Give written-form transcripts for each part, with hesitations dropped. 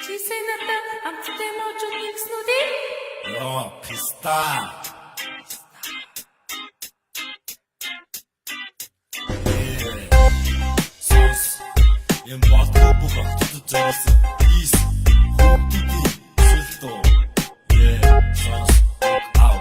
Чисээ надад амттай мочод нэгснүүдээ. Йоо, писта. Юм болтоо бүх огтод зориулсан. Ийс хүүхдүүдийн сүлтөө. Сонс ау.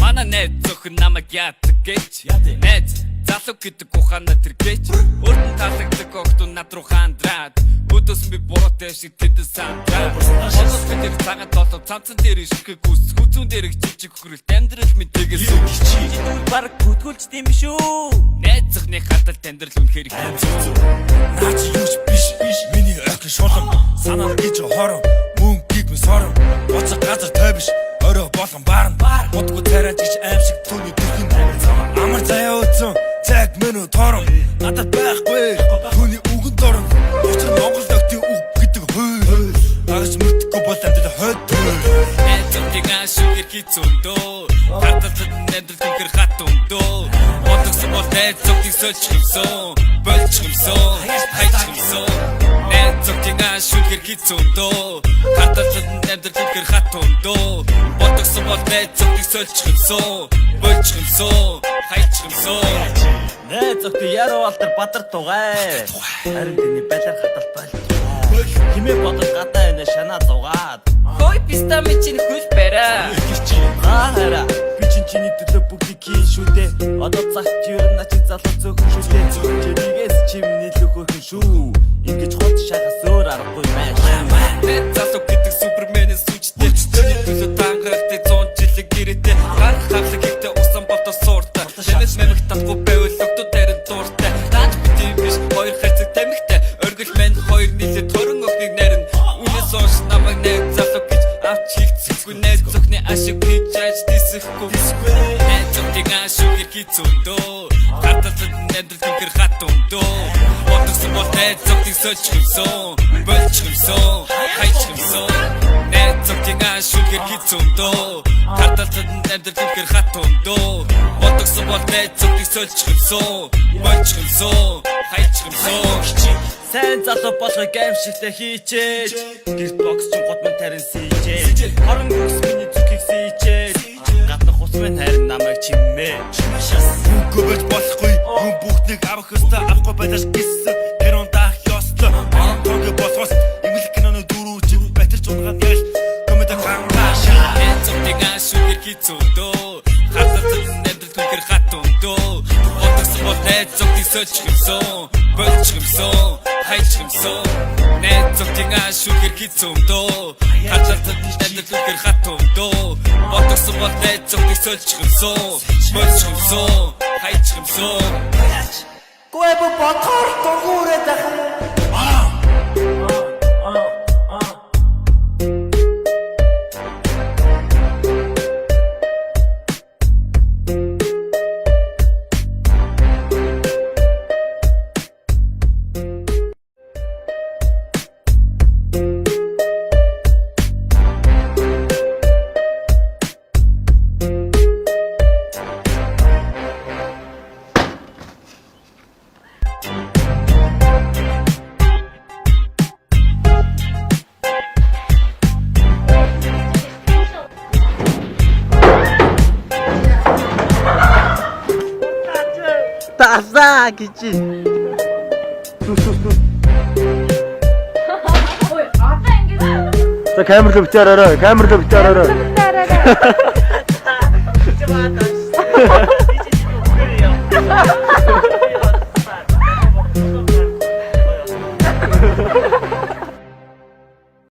Манай найз зөвхөн намайг яадаг гэж. Найз залуу гэдэг ухаанаа тэр гэж. Өртөн таалагддаг огтод над руу хандраад. Өдөөс би буруутай шиг тэдэс сандраад. Одоос би тэр цагаат болов цамцан дээр ишгэх гүс. Хүзүүн дээр жижиг хөрөлт амьдрал мэдээс өгч. Бараг бүтгүүлж тийм шүү. Найз зөвхний хатал амьдрал үнэхээр Наач юуч биш. Миний ойрхон шулам. Санаа гэж хором. Мөн гиг мэс хором. Боцог газар той биш. Орой болгон баарна. Будгүй царайч гэж аим шиг түүний төрхөн. Амар заяа өцөн. Цаг менүү тором. Надад байхгүй. Түүний үгэнд орон. Учир Монгол нөхдийн үг гэдэг хөөе. Агч мөрдөхгүй бол амттай хойд. найз зөвхний ашиг хийцөндөө. Хаталтад амьдрал үнэхээр хатундөө. Бодгосон бол найз зөвхний сольж хэмсэн. Болж хэмсэн. Хайж хэмсэн. Найз зөвхний ашиг хийцөндөө. Хаталтад амьдрал үнэхээр хатундөө. Бодгосон бол найз зөвхний сольж хэмсэн. Болж хэмсэн. Хайж хэмсэн. Найз зөвхөн яруу алтар бадар тугай. Харин тэний байлар хатал болтугай. Химээ бодож гадаа энэ шанаа зугаад. Хой писта мичин хөл бара. Хара би чиний төлөө бүгдийг хийн шүү дээ. Одоо цагт ер нь чи залуу зөвхөн шүү дээ. Чинийгээс чимний л хөрхөн шүү. Ингэж хот шахас өөр аргагүй байж. Найз залуу гэдэг суперменээс сүжтэй. Чиний төлөө тангаралтай 100 жилийн гэрээтэй. Гар хавлаг ихтэй усан болтоо сууртай. Чинээс нэмэх татгүй байвал өгтөө дайран дууртай. Наад битий биш хоёр хайцаг тамхитай. Оргил мэн хоёр нийлээ төрөн өгнийг нарийн. Үнээс хойш намайг найз залуу гэж авч хилцэхгүй. Найз зөвхний ашиг хийж яаж дисэхгүй. Найз зөвхний ашиг хийцөндөө. Хаталтад амьдрал үнэхээр хатундөө. Бодгосон бол найз зөвхний сольж хэмсэн. Болж хэмсэн. Хайж хэмсэн. Найз зөвхний ашиг хийцөндөө. Хаталтад амьдрал үнэхээр хатундөө. Бодгосон бол найз зөвхний сольж хэмсэн. Болж хэмсэн. Хайж хэмсэн. Сайн залуу болохыг аимшигтай хийчээж. Гэрт бокс ч гот мөн тарин сийчээ. Хорон бүс миний зүгийг сийчээ. Гаднах ус мэн харин намайг чимээ. Үгүй байж болохгүй. Хүн бүхнийг авах ёстой. Авахгүй байлаш гисэн. Тэрон даах ёстой. Онтог болохоос имлэг киноны дөрүүч батарч унгаад ял. Комеди хангаш. Найз зөвхний ашиг хийцөндөө. Хаталтад амьдрал үнэхээр хатундөө. Бодгосон бол найз зөвхний сольж хэмсэн. Болж хэмсэн. Хайж хэмсэн. Найз зөвхний ашиг хийцөндөө. Хаталтад амьдрал үнэхээр хатундөө. Бодгосон бол найз зөвхний сольж хэмсэн. Болж хэмсэн. Хайж хэмсэн. Гүй бодхоор дугуурээд ахаа. Тасаа гэж. Ой, одоо ингэж. За камер руу битээрээрэй. Камер руу битээрээрэй. Тараа. Чамаа тас.